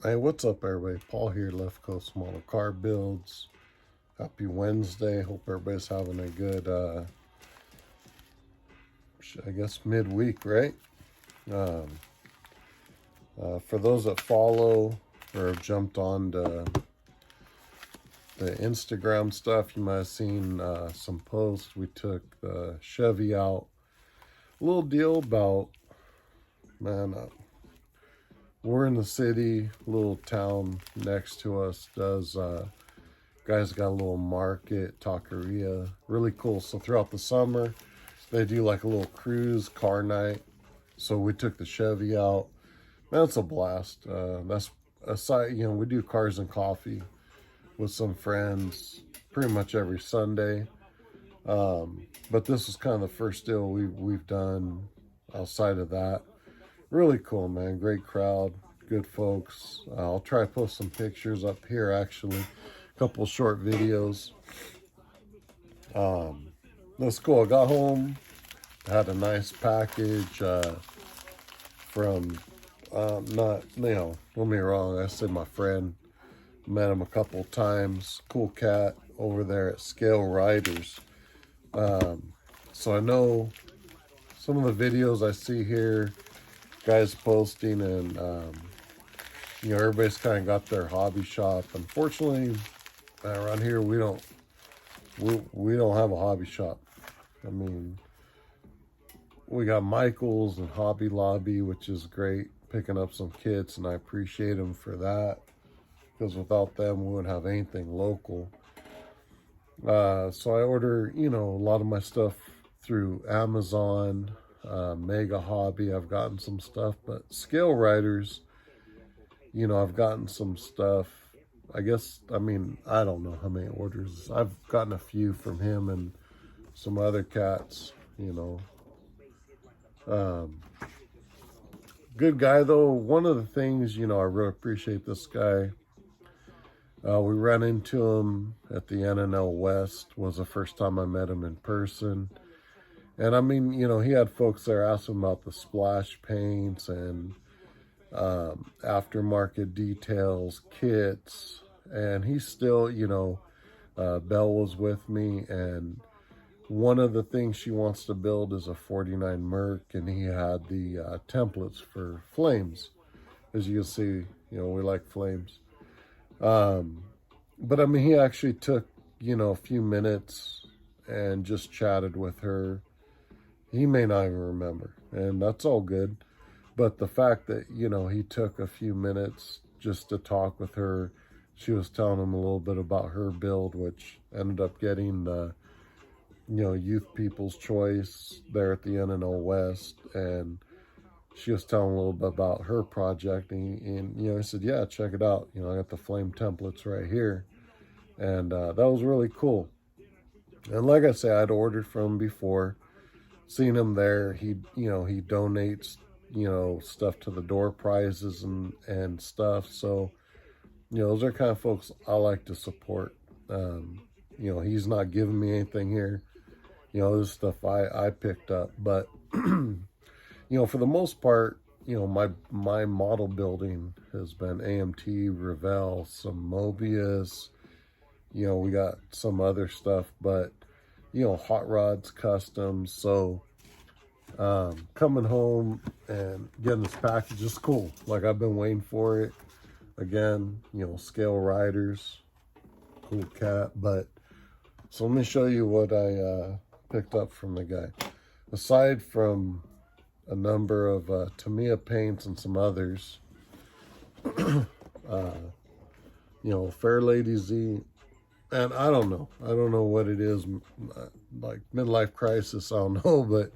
Hey, what's up, everybody? Paul here, Left Coast Model Car Builds. Happy Wednesday. Hope everybody's having a good, I guess, midweek, right? Um, for those that follow or have jumped on the Instagram stuff, you might have seen some posts. We took the Chevy out. A little deal about, man, we're in the city, little town next to us does. Guys got a little market, taqueria, really cool. So throughout the summer, they do like a little cruise car night. So we took the Chevy out. Man, it's a blast. That's aside, we do cars and coffee with some friends pretty much every Sunday. But this was kind of the first deal we've done outside of that. Really cool, man. Great crowd, good folks. I'll try to post some pictures up here actually. A couple short videos. That's cool. I got home, had a nice package from, not, don't get me wrong, I said my friend, met him a couple times. Cool cat over there at Scale Riders. So I know some of the videos I see here, guys posting, and, everybody's kind of got their hobby shop. Unfortunately, around here, we don't have a hobby shop. I mean, we got Michael's and Hobby Lobby, which is great, picking up some kits, and I appreciate them for that, because without them, we wouldn't have anything local. So I order, a lot of my stuff through Amazon, Mega Hobby. I've gotten some stuff, but Scale Riders, I've gotten some stuff. I don't know how many orders. I've gotten a few from him and some other cats, Good guy, though. One of the things, I really appreciate this guy. We ran into him at the NNL West. Was the first time I met him in person. And he had folks there asking about the splash paints and aftermarket details, kits. And he still, Belle was with me, and one of the things she wants to build is a 49 Merc, and he had the templates for flames. As you can see, we like flames. But he actually took, a few minutes and just chatted with her. He may not even remember, and that's all good. But the fact that, he took a few minutes just to talk with her, she was telling him a little bit about her build, which ended up getting the, Youth People's Choice there at the NNL West. And she was telling a little bit about her project. And I said, yeah, check it out. I got the flame templates right here. And that was really cool. And like I said, I'd ordered from him before. Seen him there. He donates, stuff to the door prizes and stuff. So, those are kind of folks I like to support. He's not giving me anything here. This stuff I picked up. But, for the most part, my model building has been AMT, Revell, some Mobius. We got some other stuff, but, hot rods, customs. So, coming home and getting this package is cool. Like, I've been waiting for it. Again, Scale Riders, cool cat. But so let me show you what I picked up from the guy. Aside from a number of Tamiya paints and some others, Fair Lady Z, and I don't know what it is, like midlife crisis, I don't know, but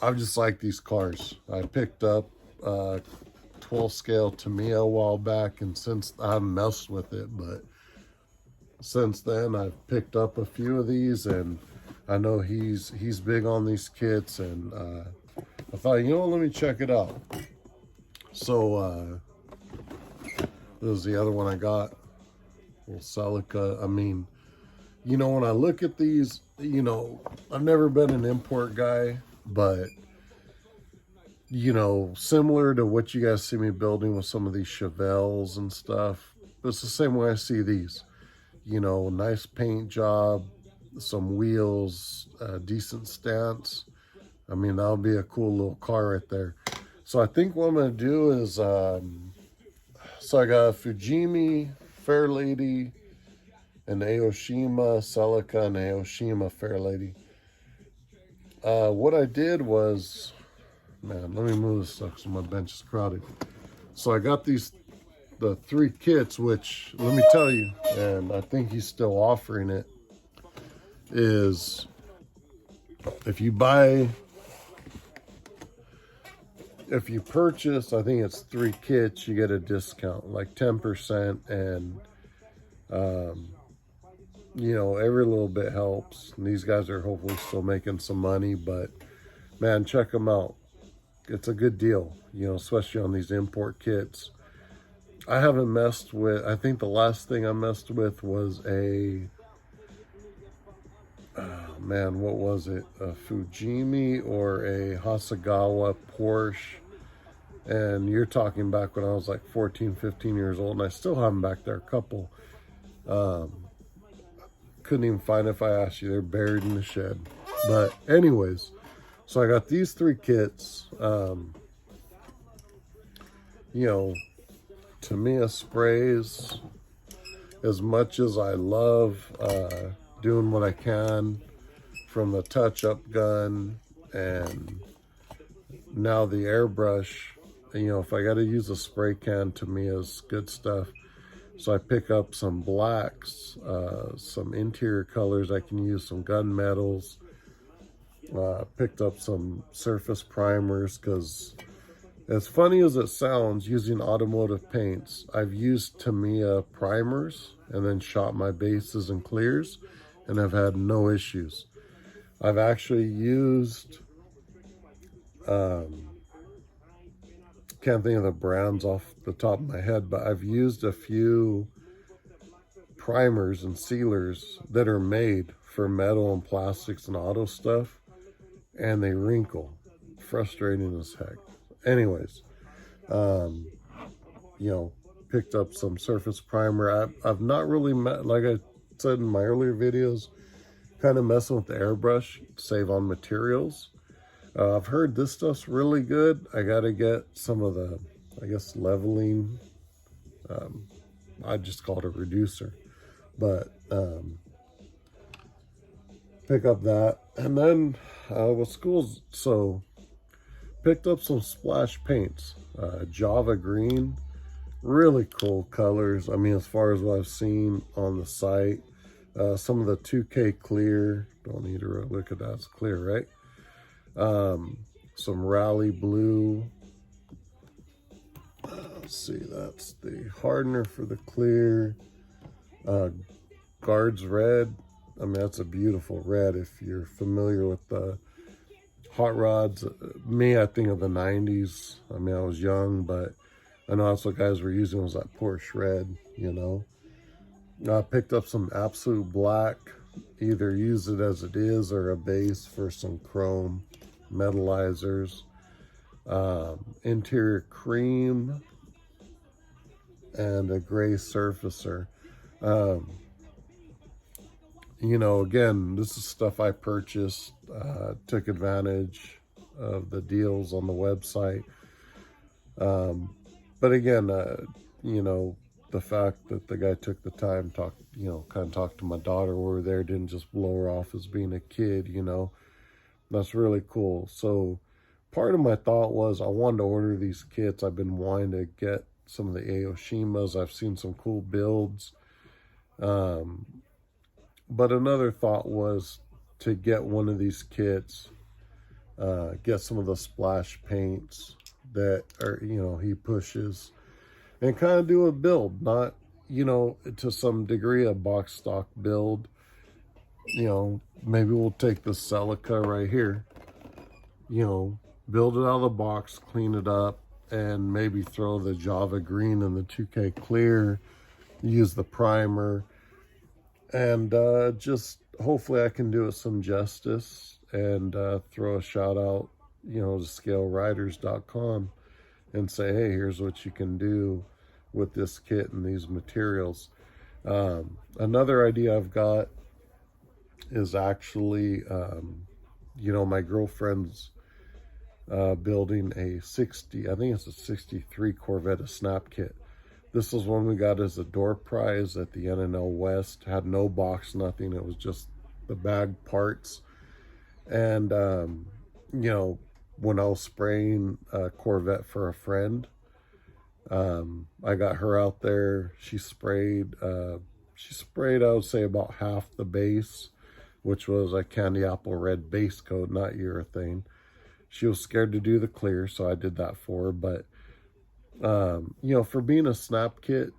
I just like these cars. I picked up 12 scale Tamiya a while back, and since I haven't messed with it, but since then I've picked up a few of these, and I know he's big on these kits, and I thought, let me check it out. So this is the other one I got, little Celica. When I look at these, I've never been an import guy, but you know, similar to what you guys see me building with some of these Chevelles and stuff. But it's the same way I see these. You know, nice paint job, some wheels, decent stance. I mean, that'll be a cool little car right there. So I think what I'm going to do is, so I got a Fujimi Fairlady, an Aoshima Celica, and Aoshima Fairlady. What I did was, man, let me move this stuff so my bench is crowded. So I got the 3 kits, which, let me tell you, and I think he's still offering it, is if you purchase, I think it's 3 kits, you get a discount, like 10%, and, you know, every little bit helps. And these guys are hopefully still making some money, but, man, check them out. It's a good deal, you know, especially on these import kits. I haven't messed with, I think the last thing I messed with was a, man, what was it? A Fujimi or a Hasegawa Porsche. And you're talking back when I was like 14, 15 years old, and I still have them back there, a couple. Couldn't even find it if I asked you. They're buried in the shed. But anyways, so I got these 3 kits. You know, Tamiya sprays. As much as I love doing what I can from the touch-up gun and now the airbrush, you know, if I got to use a spray can, Tamiya's good stuff. So I pick up some blacks, some interior colors. I can use some gunmetals. Picked up some surface primers because, as funny as it sounds, using automotive paints, I've used Tamiya primers and then shot my bases and clears, and I've had no issues. I've actually used, can't think of the brands off the top of my head, but I've used a few primers and sealers that are made for metal and plastics and auto stuff, and they wrinkle. Frustrating as heck. Anyways, you know, picked up some surface primer. I've not really met, like I said in my earlier videos, kind of messing with the airbrush, save on materials. I've heard this stuff's really good. I got to get some of the, I guess, leveling. I just call it a reducer. But pick up that. And then with schools, so picked up some splash paints. Java green. Really cool colors. I mean, as far as what I've seen on the site. Some of the 2K clear. Don't need to look at that. It's clear, right? Some rally blue. Let's see, that's the hardener for the clear. Guards red. I mean, that's a beautiful red if you're familiar with the hot rods. Me, I think of the 90s. I mean, I was young, but I know that's what guys were using, was that Porsche red, you know. I picked up some absolute black. Either use it as it is or a base for some chrome metallizers. Interior cream and a gray surfacer. You know, again, this is stuff I purchased, took advantage of the deals on the website. But again, you know, the fact that the guy took the time, kind of talked to my daughter while we were there, didn't just blow her off as being a kid, you know, that's really cool. So part of my thought was I wanted to order these kits. I've been wanting to get some of the Aoshimas. I've seen some cool builds. But another thought was to get one of these kits, get some of the splash paints that are, you know, he pushes, and kind of do a build, not, you know, to some degree a box stock build. You know, maybe we'll take the Celica right here, you know, build it out of the box, clean it up, and maybe throw the Java green and the 2K clear, use the primer, and just hopefully I can do it some justice and throw a shout out, to scaleriders.com and say, hey, here's what you can do with this kit and these materials. Another idea I've got is actually, my girlfriend's building a 60, I think it's a 63 Corvette, a snap kit. This is one we got as a door prize at the NNL West. Had no box, nothing. It was just the bag parts. And, when I was spraying a Corvette for a friend, I got her out there. She sprayed, I would say, about half the base, which was a candy apple red base coat, not urethane. She was scared to do the clear, so I did that for her. But, for being a snap kit,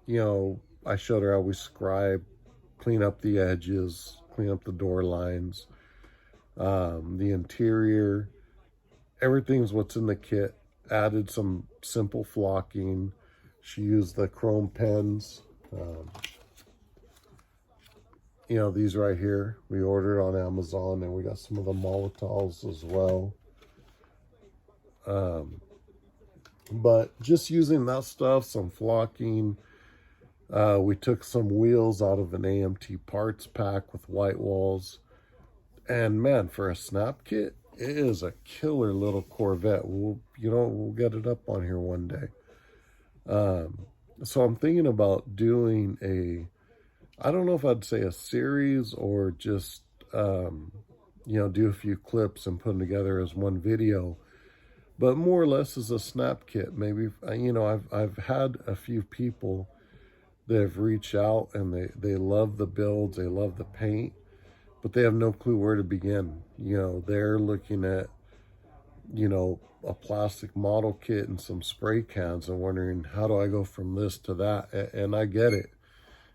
I showed her how we scribe, clean up the edges, clean up the door lines, the interior, everything's what's in the kit. Added some simple flocking. She used the chrome pens. These right here, we ordered on Amazon, and we got some of the Molotovs as well. But just using that stuff, some flocking. We took some wheels out of an AMT parts pack with white walls. And man, for a snap kit, it is a killer little Corvette. We'll get it up on here one day. So I'm thinking about doing I don't know if I'd say a series or just, do a few clips and put them together as one video, but more or less as a snap kit. Maybe, I've had a few people that have reached out and they love the builds, they love the paint, but they have no clue where to begin. They're looking at, a plastic model kit and some spray cans and wondering, how do I go from this to that? And I get it.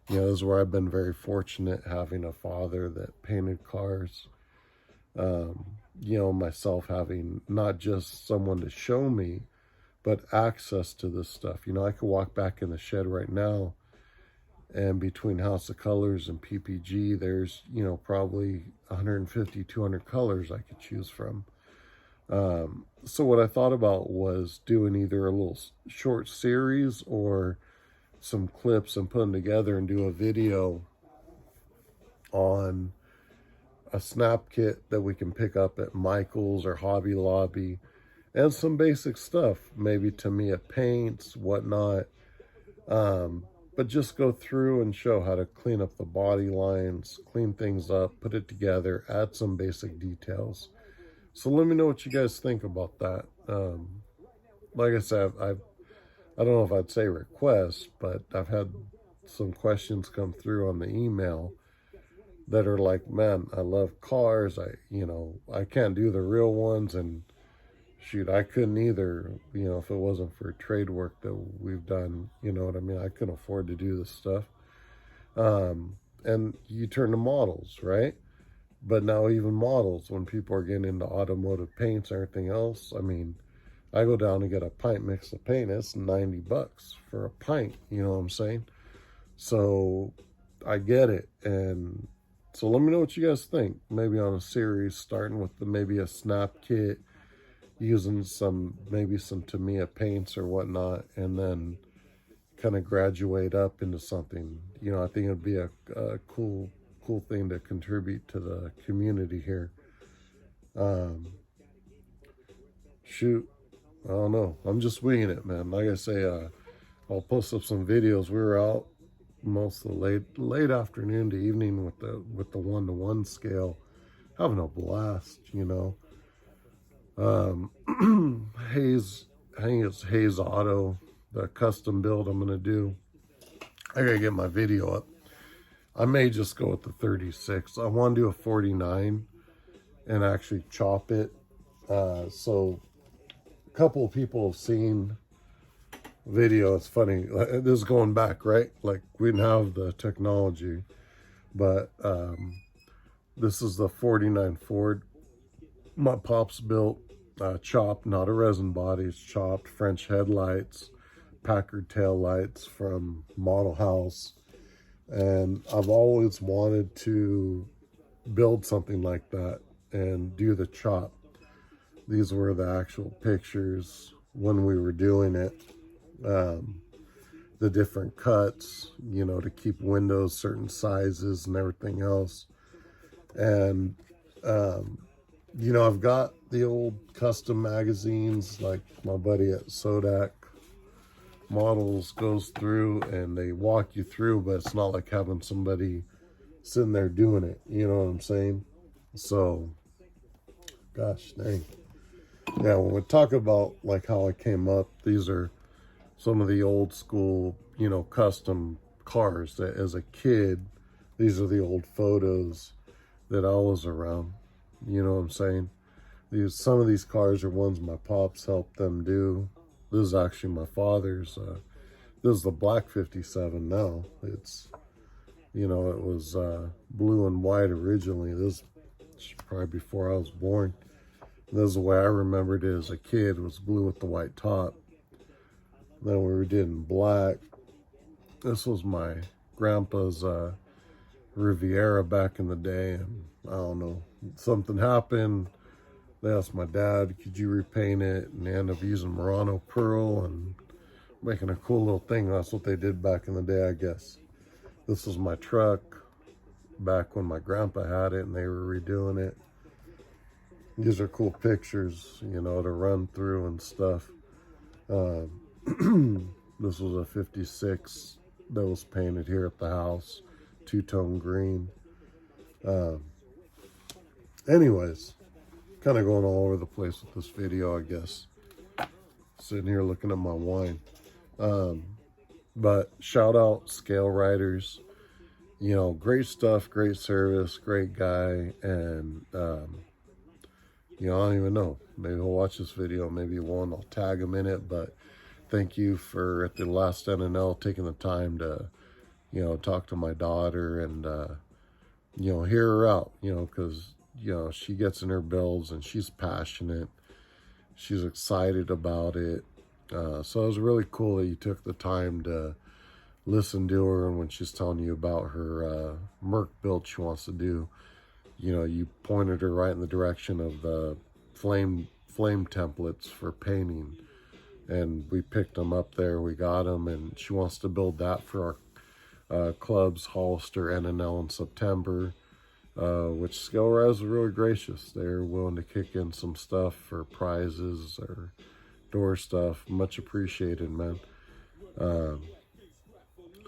This is where I've been very fortunate, having a father that painted cars. Myself having not just someone to show me, but access to this stuff. I could walk back in the shed right now, and between House of Colors and PPG, there's, probably 150, 200 colors I could choose from. So what I thought about was doing either a little short series or some clips and put them together and do a video on a snap kit that we can pick up at Michael's or Hobby Lobby, and some basic stuff, maybe Tamiya paints, whatnot. But just go through and show how to clean up the body lines, clean things up, put it together, add some basic details. So let me know what you guys think about that. Like I said, I don't know if I'd say requests, but I've had some questions come through on the email that are like, man, I love cars. I can't do the real ones, and shoot, I couldn't either, if it wasn't for trade work that we've done, you know what I mean? I couldn't afford to do this stuff. And you turn to models, right? But now even models, when people are getting into automotive paints and everything else, I go down and get a pint mix of paint. It's $90 for a pint, you know what I'm saying? So I get it. And so let me know what you guys think. Maybe on a series, starting with maybe a snap kit, using maybe some Tamiya paints or whatnot, and then kind of graduate up into something. I think it'd be a cool thing to contribute to the community here. Shoot, I don't know. I'm just winging it, man. Like I say, I'll post up some videos. We were out most of the late afternoon to evening with the 1-to-1 scale, having a blast. Hayes, I think it's Hayes Auto, the custom build I'm gonna do. I gotta get my video up. I may just go with the 36. I want to do a 49 and actually chop it. So a couple of people have seen video. It's funny. This is going back, right? Like, we didn't have the technology, but this is the 49 Ford my pops built. Chopped, not a resin body. It's chopped. French headlights, Packard tail lights from Model House. And I've always wanted to build something like that and do the chop. these were the actual pictures when we were doing it. The different cuts, you know, to keep windows certain sizes and everything else. And, you know, I've got the old custom magazines like my buddy at Sodak Models goes through and they walk you through, but it's not like having somebody sitting there doing it. You know what I'm saying? So, gosh dang. Yeah, when we talk about like how I came up, these are some of the old school, you know, custom cars that as a kid, these are the old photos that I was around. You know what I'm saying? Some of these cars are ones my pops helped them do. This is actually my father's. This is the black 57 now. It's, you know, it was blue and white originally. This is probably before I was born. This is the way I remembered it as a kid. It was blue with the white top. Then we did in black. This was my grandpa's Riviera back in the day, and I don't know, something happened. They asked my dad, could you repaint it? And they ended up using Murano Pearl and making a cool little thing. That's what they did back in the day, I guess. This was my truck back when my grandpa had it and they were redoing it. These are cool pictures, you know, to run through and stuff. This was a 56 that was painted here at the house, two-tone green. Anyways, kind of going all over the place with this video, I guess. Sitting here looking at my wine. But shout out Scale Riders. You know, great stuff, great service, great guy. And, you know, I don't even know. Maybe he'll watch this video, maybe he won't. I'll tag him in it, but thank you for, at the last NNL, taking the time to, you know, talk to my daughter and, you know, hear her out, you know, because, you know, she gets in her builds and she's passionate. She's excited about it. So it was really cool that you took the time to listen to her, and when she's telling you about her Merc build she wants to do, you know, you pointed her right in the direction of the flame templates for painting. And we picked them up there, we got them, and she wants to build that for our clubs, Hollister, NNL in September, which Scale Riders was really gracious. They're willing to kick in some stuff for prizes or door stuff. Much appreciated, man.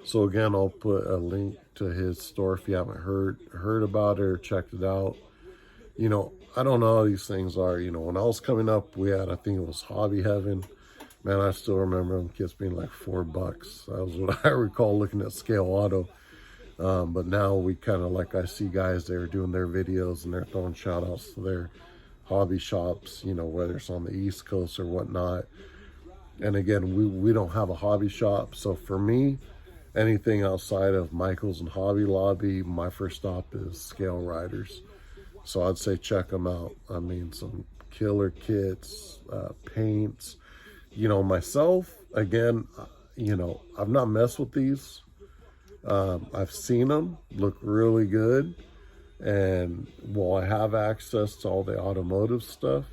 So again, I'll put a link to his store if you haven't heard about it or checked it out. You know, I don't know how these things are. You know, when I was coming up, we had, I think it was Hobby Heaven. Man, I still remember them kits being like $4. That was what I recall looking at Scale Auto. But now we kind of, like, I see guys there doing their videos and they're throwing shout outs to their hobby shops, you know, whether it's on the East Coast or whatnot. And again, we don't have a hobby shop. So for me, anything outside of Michael's and Hobby Lobby, my first stop is Scale Riders. So I'd say check them out. I mean, some killer kits, paints. You know, myself, again, you know, I've not messed with these. I've seen them look really good. And while I have access to all the automotive stuff,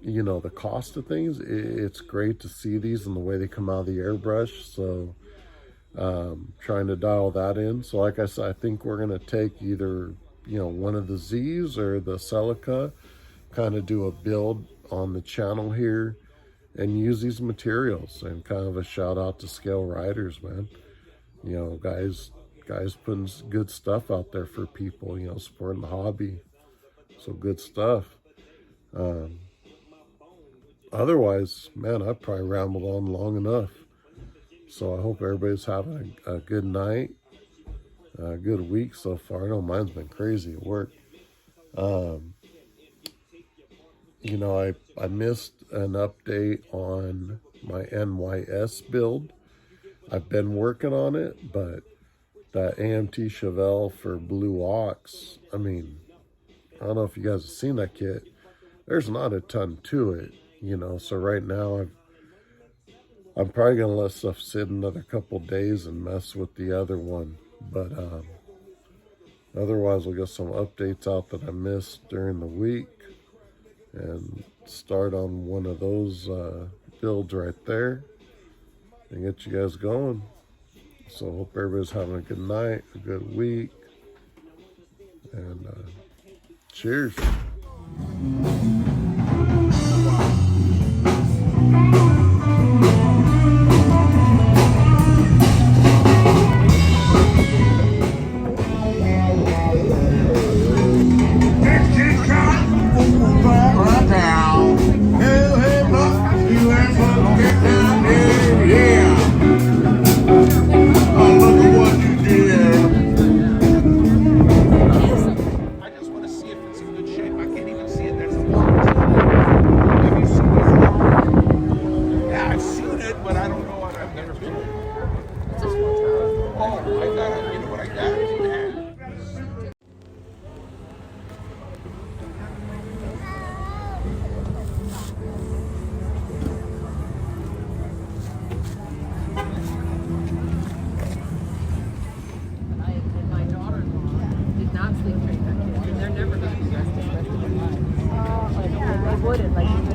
you know, the cost of things, it's great to see these and the way they come out of the airbrush. So trying to dial that in. So like I said, I think we're going to take either, you know, one of the Z's or the Celica, kind of do a build on the channel here and use these materials. And kind of a shout out to Scale Riders, man. You know, guys putting good stuff out there for people, you know, supporting the hobby. So good stuff. Otherwise, man, I've probably rambled on long enough. So I hope everybody's having a good night, a good week so far. I know mine's been crazy at work. You know, I missed an update on my NYS build. I've been working on it, but that AMT Chevelle for Blue Ox, I mean, I don't know if you guys have seen that kit. There's not a ton to it, you know. So right now, I'm probably going to let stuff sit another couple days and mess with the other one. But otherwise, we'll get some updates out that I missed during the week. and start on one of those builds right there and get you guys going. So hope everybody's having a good night, a good week, and cheers. Not sleep train that kid, and they're never going to be rested the rest of their lives. They wouldn't, like,